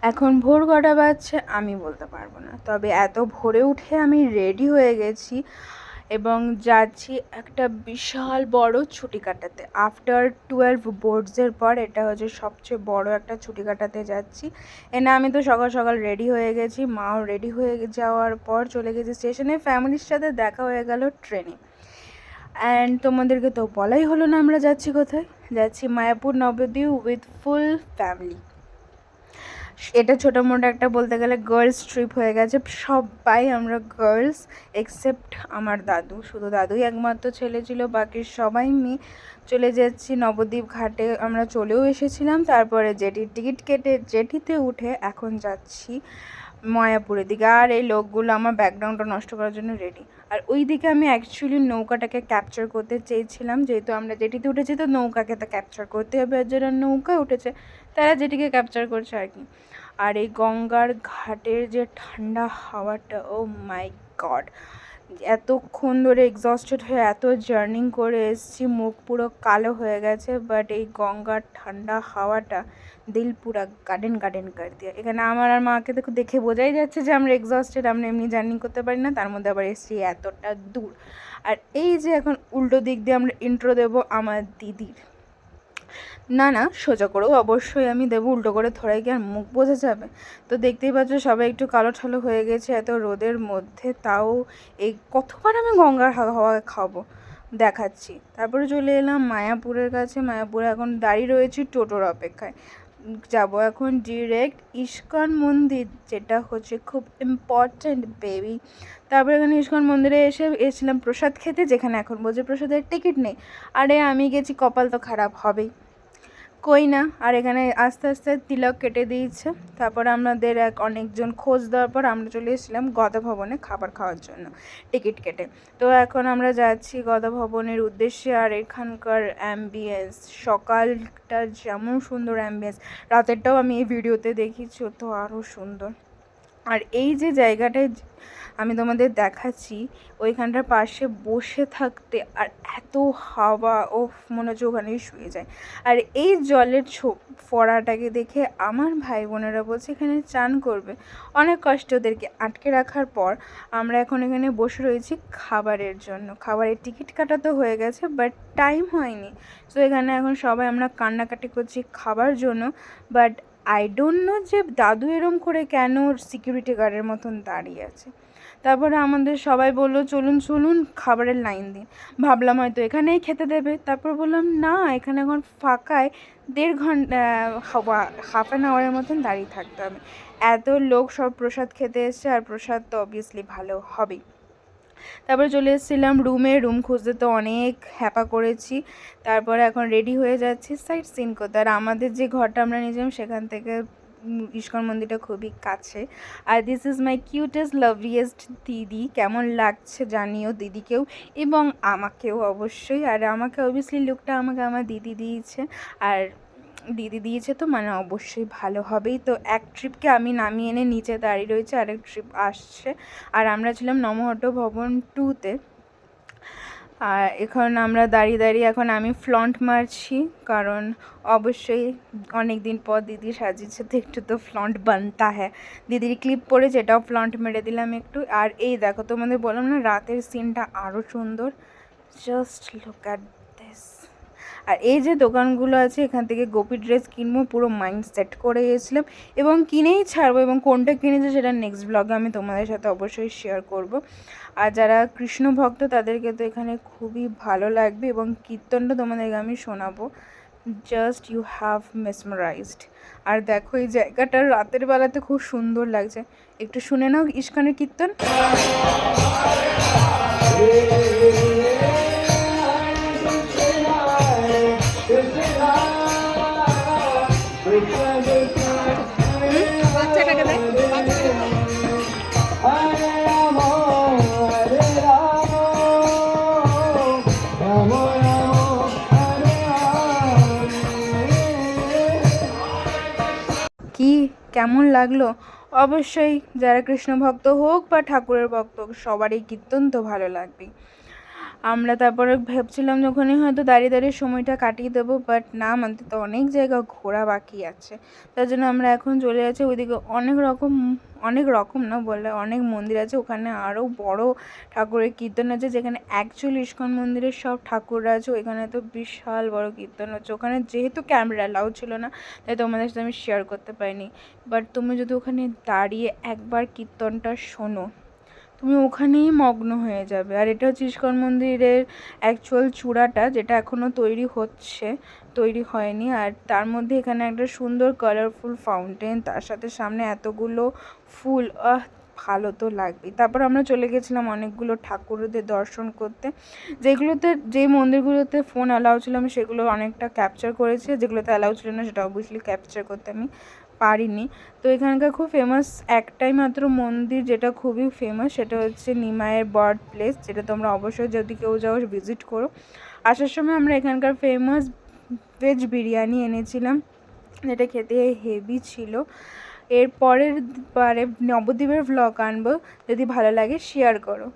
এখন ভোর কটা বাজছে আমি বলতে পারবো না, তবে এত ভোরে উঠে আমি রেডি হয়ে গেছি এবং যাচ্ছি একটা বিশাল বড় ছুটি কাটাতে। আফটার 12 বোর্ডসের পর এটা হচ্ছে সবচেয়ে বড় একটা ছুটি কাটাতে যাচ্ছি। এনে আমি তো সকাল সকাল রেডি হয়ে গেছি, মাও রেডি হয়ে যাওয়ার পর চলে গেছি স্টেশনে। ফ্যামিলির সাথে দেখা হয়ে গেল ট্রেনে। অ্যান্ড তোমাদেরকে তো বলাই হলো না আমরা যাচ্ছি কোথায়। যাচ্ছি Mayapur Nabadwip with full family. এটা ছোটো মোটো একটা বলতে গেলে গার্লস ট্রিপ হয়ে গেছে। সবাই আমরা গার্লস এক্সেপ্ট আমার দাদু, শুধু দাদুই একমাত্র ছেলে ছিল, বাকি সবাই মেয়ে। চলে যাচ্ছি নবদ্বীপ ঘাটে, আমরা চলেও এসেছিলাম। তারপরে জেটির টিকিট কেটে জেটিতে উঠে এখন যাচ্ছি মায়াপুরের দিকে। আর এই লোকগুলো আমার ব্যাকগ্রাউন্ডটা নষ্ট করার জন্য রেডি। আর ওই দিকে আমি অ্যাকচুয়ালি নৌকাটাকে ক্যাপচার করতে চেয়েছিলাম, যেহেতু আমরা জেটিতে উঠেছি তো নৌকাকে তো ক্যাপচার করতে হবে, আর যারা নৌকায় উঠেছে তারা জেটিকে ক্যাপচার করছে আর কি। আর এই গঙ্গার ঘাটের যে ঠান্ডা হাওয়াটা, ও মাই গড! এতক্ষণ ধরে এক্সস্টেড হয়ে এত জার্নি করে এসেছি, মুখ পুরো কালো হয়ে গেছে, বাট এই গঙ্গার ঠান্ডা হাওয়াটা দিল পুরা গার্ডেন গার্ডেন কর দিয়ে। এখানে আমার আর মাকে তো দেখে বোঝাই যাচ্ছে যে আমরা এক্সস্টেড, আমরা এমনি জার্নি করতে পারি না, তার মধ্যে আবার এসেছি এতটা দূর। আর এই যে এখন উল্টো দিক দিয়ে আমরা ইন্ট্রো দেবো আমার দিদির। না না, সোজা করেও অবশ্যই আমি দেবো, উল্টো করে ধরে কি আর মুখ বোঝা যাবে? তো দেখতেই পাচ্ছ সবাই একটু কালো ঠালো হয়ে গেছে এত রোদের মধ্যে, তাও এই কতবার আমি গঙ্গার হাওয়া খাবো দেখাচ্ছি। তারপরে চলে এলাম মায়াপুরের কাছে। মায়াপুরে এখন দাঁড়িয়ে রয়েছি টোটোর অপেক্ষায়। যাব এখন ডিরেক্ট ইস্কন মন্দির, যেটা হচ্ছে খুব ইম্পর্ট্যান্ট বেবি। তারপরে এখানে ইস্কন মন্দিরে এসেছিলাম প্রসাদ খেতে, যেখানে এখন বলছে প্রসাদের টিকিট নেই। আরে আমি গেছি, কপাল তো খারাপ হবেই, কই না। আর এখানে আস্তে আস্তে তিলক কেটে দিয়েছে। তারপর আমাদের অনেকজন খোঁজ দেওয়ার পর আমরা চলে এসেছিলাম গদা ভবনে খাবার খাওয়ার জন্য টিকিট কেটে। তো এখন আমরা যাচ্ছি গদা ভবনের উদ্দেশ্যে। আর এখানকার অ্যাম্বিয়েন্স, সকালটা যেমন সুন্দর অ্যাম্বিয়েন্স, রাতেরটাও আমি এই ভিডিওতে দেখিয়েছি, তো আরও সুন্দর। আর এই যে জায়গাটায় আমি তোমাদের দেখাচ্ছি, ওইখানটার পাশে বসে থাকতে আর এত হাওয়া, ও মনে হচ্ছে ওখানেই শুয়ে যায়। আর এই জলের ফোয়ারাটাকে দেখে আমার ভাই বোনেরা বলছে এখানে চান করবে। অনেক কষ্ট ওদেরকে আটকে রাখার পর আমরা এখন এখানে বসে রয়েছি খাবারের জন্য। খাবারের টিকিট কাটা তো হয়ে গেছে, বাট টাইম হয়নি। সো এখানে এখন সবাই আমরা কান্নাকাটি করছি খাবার জন্য। বাট আই ডোন্ট নো যে দাদু এরম করে কেন সিকিউরিটি গার্ডের মতন দাঁড়িয়ে আছে। তারপরে আমাদের সবাই বললো চলুন চলুন খাবারের লাইন দিন। ভাবলাম হয়তো এখানেই খেতে দেবে, তারপর বললাম না, এখানে এখন ফাঁকায় 1.5 ঘন্টা, হাফ অ্যান আওয়ারের মতন দাঁড়িয়ে থাকতে হবে। এত লোক সব প্রসাদ খেতে এসছে, আর প্রসাদ তো অবভিয়াসলি ভালো হবেই। তারপরে চলে এসেছিলাম রুম খুঁজতে, তো অনেক হ্যাপা করেছি। তারপরে এখন রেডি হয়ে যাচ্ছি সাইট সিন করতে। আর আমাদের যে ঘরটা আমরা নিয়েছিলাম সেখান থেকে ইস্কন মন্দিরটা খুবই কাছে। আর দিস ইজ মাই কিউটেস্ট লাভলিয়েস্ট দিদি। কেমন লাগছে জানিও দিদিকেও এবং আমাকেও অবশ্যই। আর আমাকে অবভিয়াসলি লুকটা আমাকে আমার দিদি দিয়েছে, আর দিদি দিয়েছে তো মানে অবশ্যই ভালো হবেই। তো এক ট্রিপকে আমি নামিয়ে এনে নিচে দাঁড়িয়ে রয়েছে, আরেক ট্রিপ আসছে। আর আমরা ছিলাম নমহট্ট ভবন 2-তে। আর এখন আমরা দাঁড়িয়ে দাঁড়িয়ে এখন আমি ফ্লন্ট মারছি, কারণ অবশ্যই অনেক দিন পর দিদি সাজিয়েছে তো একটু তো ফ্লন্ট বানতা হ্যাঁ। দিদির ক্লিপ পড়েছে, এটাও ফ্লন্ট মেরে দিলাম একটু। আর এই দেখো, তোমাদের বললাম না রাতের সিনটা আরও সুন্দর, জাস্ট লুক অ্যাট দিস। আর এই যে দোকানগুলো আছে, এখান থেকে গোপী ড্রেস কিনবো, পুরো মাইন্ড সেট করে গেছিলাম এবং কিনেই ছাড়বো। এবং কোনটা কিনেছে সেটা নেক্সট ব্লগে আমি তোমাদের সাথে অবশ্যই শেয়ার করব। আর যারা কৃষ্ণ ভক্ত তাদেরকে তো এখানে খুবই ভালো লাগবে, এবং কীর্তনটা তোমাদেরকে আমি শোনাবো, জাস্ট ইউ হ্যাভ মেসমারাইজড। আর দেখো এই জায়গাটা রাতের বেলাতে খুব সুন্দর লাগছে, একটু শুনে নাও ইস্কনের কীর্তন। বাচ্চাটাকে দেখ, কি কেমন লাগলো? অবশ্যই যারা কৃষ্ণ ভক্ত হোক বা ঠাকুরের ভক্ত হোক, সবারই কীর্তন তো ভালো লাগবেই। আমরা তারপরে ভাবছিলাম যে ওখানে হয়তো দাঁড়িয়ে দাঁড়িয়ে সময়টা কাটিয়ে দেবো, বাট না, আমাদের তো অনেক জায়গা ঘোরা বাকি আছে। তার জন্য আমরা এখন চলে যাচ্ছি ওইদিকে। অনেক রকম না বললে অনেক মন্দির আছে ওখানে, আরও বড় ঠাকুরের কীর্তন আছে, যেখানে অ্যাকচুয়ালি ইস্কন মন্দিরের সব ঠাকুররা আছে ওইখানে। তো বিশাল বড় কীর্তন হচ্ছে ওখানে, যেহেতু ক্যামেরা অ্যালাউ ছিল না তাই তোমাদের সাথে আমি শেয়ার করতে পারিনি। বাট তুমি যদি ওখানে দাঁড়িয়ে একবার কীর্তনটা শোনো, তুমি ওখানেই মগ্ন হয়ে যাবে। আর এটা হচ্ছে ইস্কন মন্দিরের অ্যাকচুয়াল চূড়াটা, যেটা এখনও তৈরি হয়নি। আর তার মধ্যে এখানে একটা সুন্দর কালারফুল ফাউন্টেন, তার সাথে সামনে এতগুলো ফুল, ভালো তো লাগবেই। তারপর আমরা চলে গেছিলাম অনেকগুলো ঠাকুরদের দর্শন করতে, যেই মন্দিরগুলোতে ফোন অ্যালাউ ছিল আমি সেগুলো অনেকটা ক্যাপচার করেছি, যেগুলোতে অ্যালাউ ছিল না সেটা অবভিয়াসলি ক্যাপচার করতে আমি পারিনি। তো এখানকার খুব ফেমাস একটাই মাত্র মন্দির যেটা খুবই ফেমাস, সেটা হচ্ছে নিমাইয়ের বার্থ প্লেস, যেটা তোমরা অবশ্যই যদি কেউ যাও ভিজিট করো। আসার সময় আমরা এখানকার ফেমাস ভেজ বিরিয়ানি এনেছিলাম, যেটা খেতে হেভি ছিল। এর পরের বারে নবদ্বীপের ভ্লগ আনবো, যদি ভালো লাগে শেয়ার করো।